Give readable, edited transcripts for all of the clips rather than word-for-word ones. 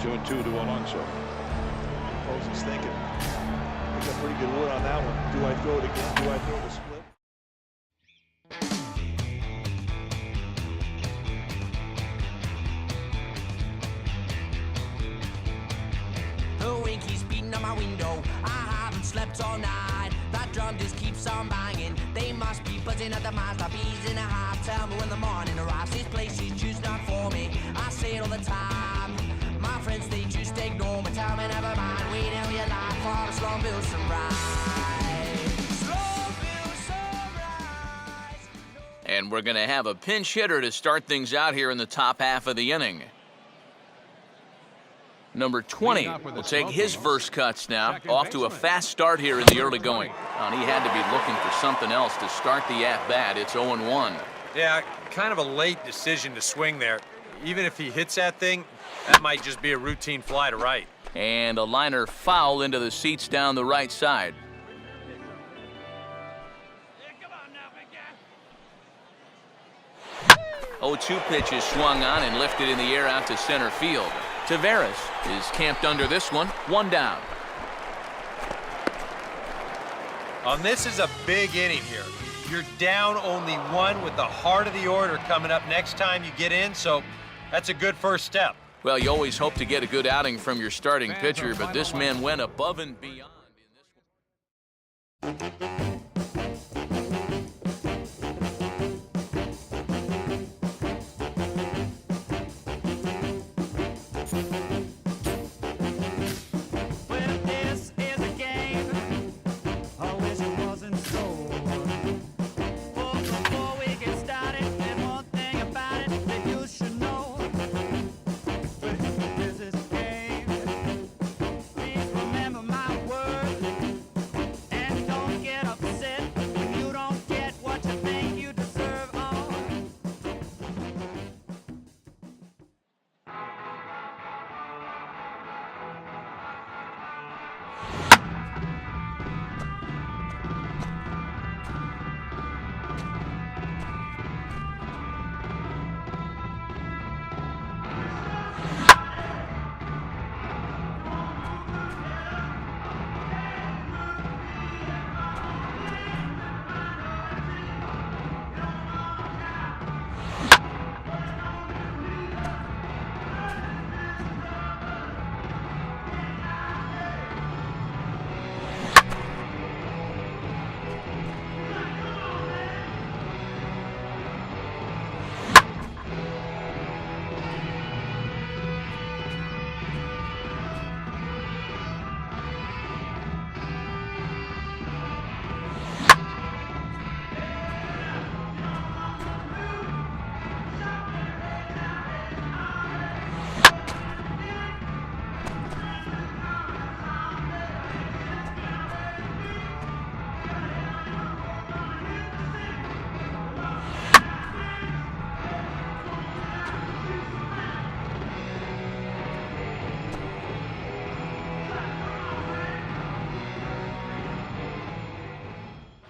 2-2 to Alonso. Posey's thinking. He got pretty good wood on that one. Do I throw it again? Do I throw the split? My window, I haven't slept all night. That drum just keeps on banging. They must be buzzing at the minds, like bees in a hive. Tell me when the morning arrives. This place is just not for me. I say it all the time. My friends, they just ignore me. Tell me never mind. Wait till your life for the Slowville sunrise. Slowville sunrise. And we're going to have a pinch hitter to start things out here in the top half of the inning. Number 20 will take his first cuts now. Off to a fast start here in the early going. And he had to be looking for something else to start the at-bat. It's 0-1. Yeah, kind of a late decision to swing there. Even if he hits that thing, that might just be a routine fly to right. And a liner foul into the seats down the right side. Oh, 2 pitches swung on and lifted in the air out to center field. Taveras is camped under this one. 1 down. This is a big inning here. You're down only 1 with the heart of the order coming up next time you get in, so that's a good first step. Well, you always hope to get a good outing from your starting pitcher, but this man went above and beyond in this one.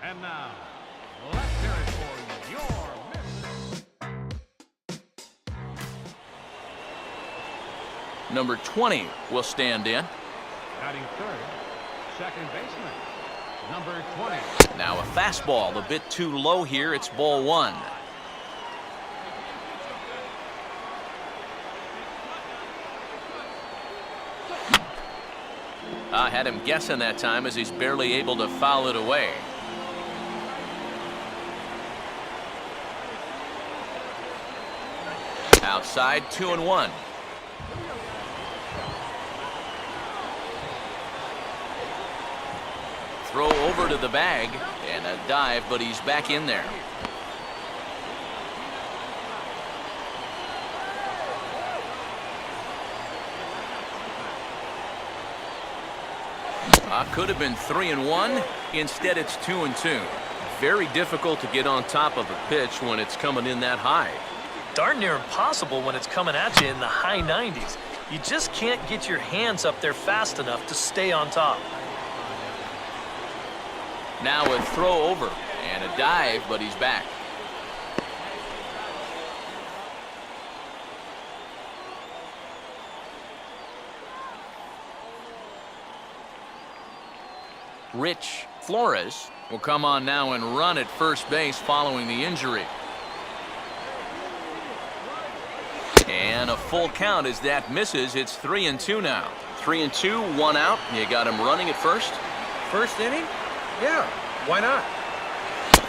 And now, let's hear it for your miss. Number 20 will stand in. Batting third, second baseman, number 20. Now a fastball a bit too low here. It's ball 1. I had him guessing that time as he's barely able to foul it away. Outside, 2-1. Throw over to the bag and a dive, but he's back in there. Could have been 3-1. Instead, it's 2-2. Very difficult to get on top of a pitch when it's coming in that high. Darn near impossible when it's coming at you in the high 90s. You just can't get your hands up there fast enough to stay on top. Now a throw over and a dive, but he's back. Rich Flores will come on now and run at first base following the injury. And a full count as that misses. It's 3-2 now. 3-2, 1 out. You got him running at first. First inning? Yeah, why not?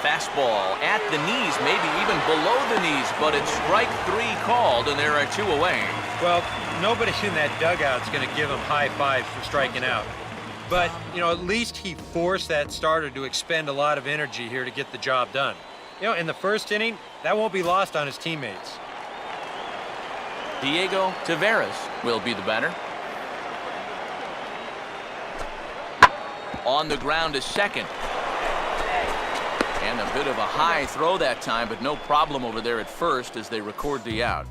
Fastball at the knees, maybe even below the knees, but it's strike 3 called, and there are 2 away. Well, nobody in that dugout's going to give him high fives for striking out. But, you know, at least he forced that starter to expend a lot of energy here to get the job done. You know, in the first inning, that won't be lost on his teammates. Diego Taveras will be the batter. On the ground is second. And a bit of a high throw that time, but no problem over there at first as they record the out.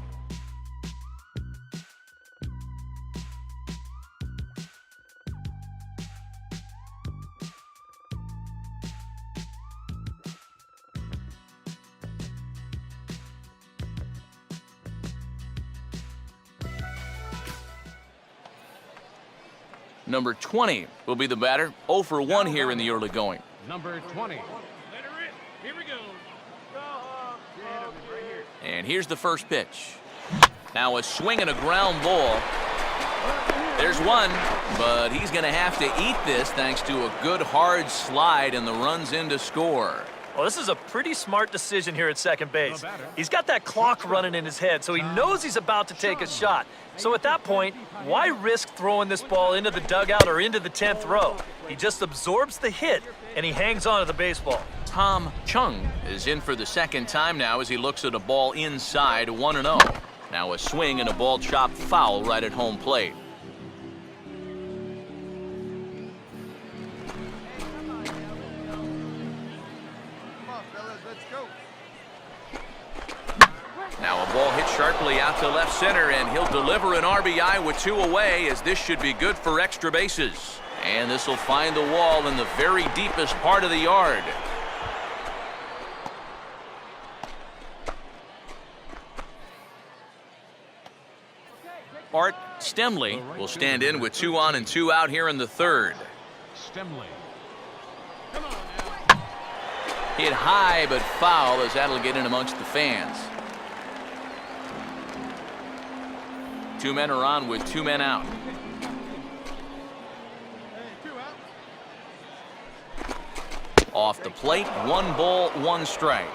Number 20 will be the batter. 0 for 1 here in the early going. Number 20. Here we go. And here's the first pitch. Now a swing and a ground ball. There's one, but he's going to have to eat this thanks to a good hard slide and the runs in to score. Well, this is a pretty smart decision here at second base. He's got that clock running in his head, so he knows he's about to take a shot. So at that point, why risk throwing this ball into the dugout or into the 10th row? He just absorbs the hit, and he hangs on to the baseball. Tom Chung is in for the second time now as he looks at a ball inside 1-0. Now a swing and a ball chopped foul right at home plate. Now a ball hit sharply out to left center, and he'll deliver an RBI with 2 away, as this should be good for extra bases. And this will find the wall in the very deepest part of the yard. Art Stemley will stand in with 2 on and 2 out here in the third. Stemley. Hit high but foul, as that'll get in amongst the fans. 2 men are on with 2 men out. Off the plate, 1 ball, 1 strike.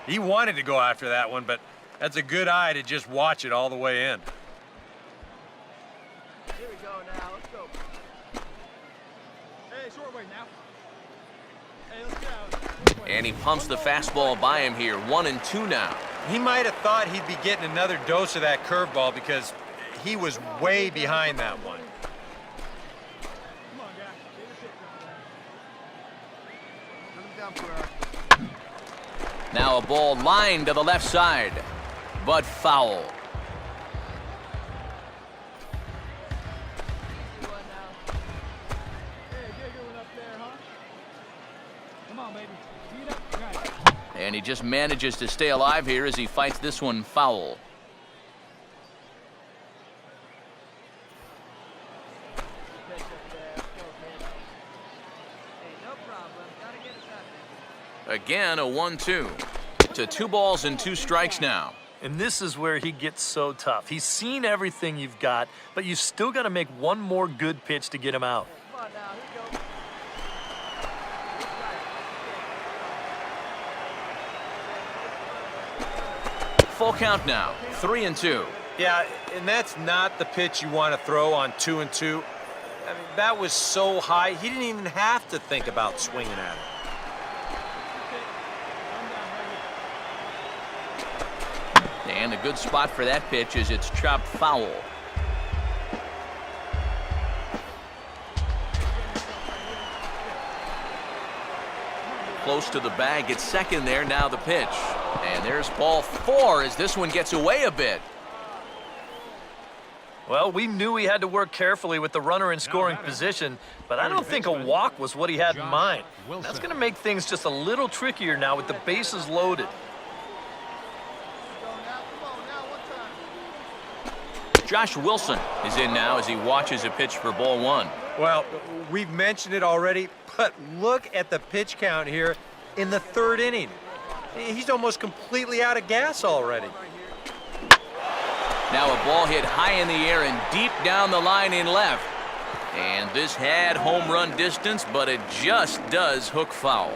He wanted to go after that one, but that's a good eye to just watch it all the way in. Here we go now. Let's go. Hey, short way now. Hey, let's go. And he pumps the fastball by him here. 1-2 now. He might have thought he'd be getting another dose of that curveball because he was way behind that one. Come on, guy. Get his hit down. Put him down for Now a ball lined to the left side, but foul. And he just manages to stay alive here as he fights this one foul. Again, a 1-2 to 2 balls and 2 strikes now. And this is where he gets so tough. He's seen everything you've got, but you've still got to make one more good pitch to get him out. Come on now. Here we go. Full count now, 3-2. Yeah, and that's not the pitch you want to throw on 2-2. I mean, that was so high, he didn't even have to think about swinging at it. And a good spot for that pitch as it's chopped foul. Close to the bag, it's second there, now the pitch. And there's ball 4 as this one gets away a bit. Well, we knew he had to work carefully with the runner in scoring position, but I don't think a walk was what he had in mind. That's going to make things just a little trickier now with the bases loaded. Josh Wilson is in now as he watches a pitch for ball 1. Well, we've mentioned it already, but look at the pitch count here in the third inning. He's almost completely out of gas already. Now a ball hit high in the air and deep down the line in left. And this had home run distance, but it just does hook foul.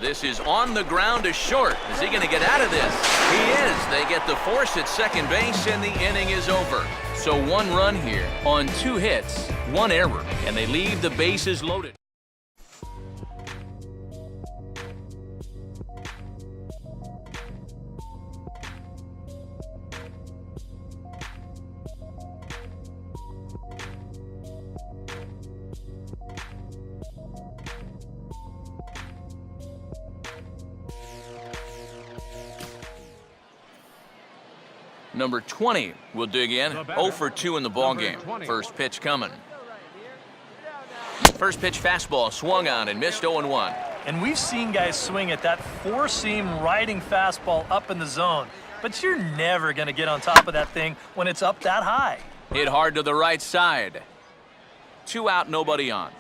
This is on the ground to short. Is he going to get out of this? He is. They get the force at second base, and the inning is over. So 1 run here on 2 hits, 1 error, and they leave the bases loaded. Number 20 will dig in. 0 for 2 in the ballgame. First pitch coming. First pitch fastball swung on and missed 0-1. And we've seen guys swing at that 4-seam riding fastball up in the zone. But you're never going to get on top of that thing when it's up that high. Hit hard to the right side. 2 out, nobody on.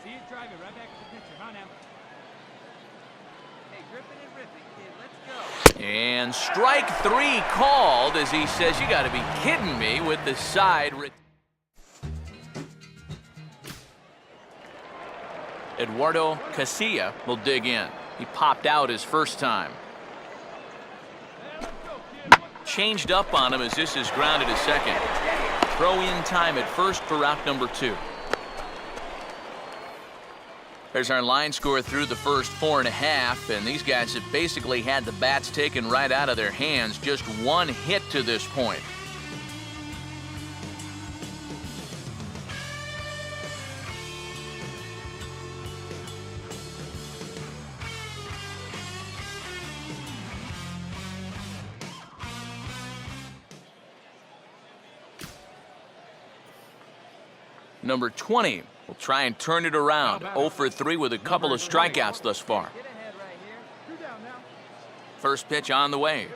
And strike 3 called as he says, you got to be kidding me with the side. Eduardo Casilla will dig in. He popped out his first time. Changed up on him as this is grounded to second. Throw in time at first for out number 2. There's our line score through the first 4.5, and these guys have basically had the bats taken right out of their hands. Just 1 hit to this point. Number 20 will try and turn it around. 0 for 3 with a couple of strikeouts thus far. First pitch on the way.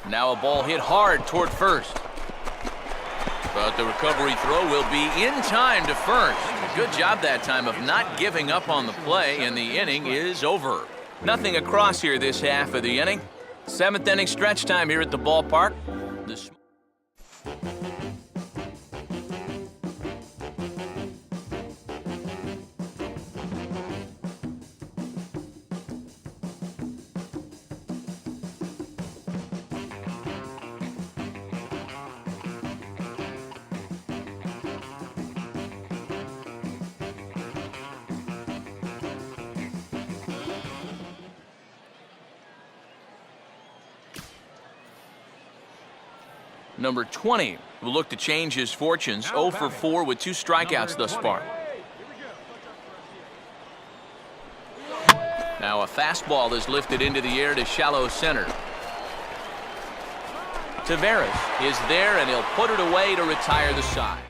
Now a ball hit hard toward first. But the recovery throw will be in time to first. Good job that time of not giving up on the play, and the inning is over. Nothing across here this half of the inning. 7th inning stretch time here at the ballpark. Number 20 will look to change his fortunes. 0 for 4 with 2 strikeouts thus far. Now a fastball is lifted into the air to shallow center. Taveras is there, and he'll put it away to retire the side.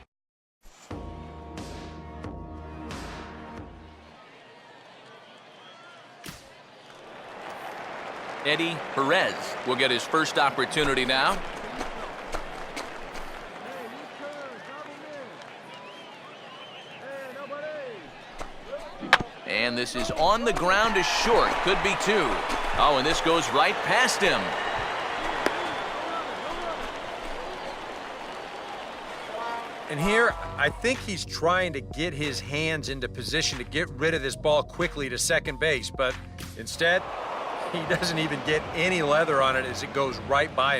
Eddie Perez will get his first opportunity now. And this is on the ground to short. Could be 2. Oh, and this goes right past him. And here, I think he's trying to get his hands into position to get rid of this ball quickly to second base, but instead, he doesn't even get any leather on it as it goes right by him.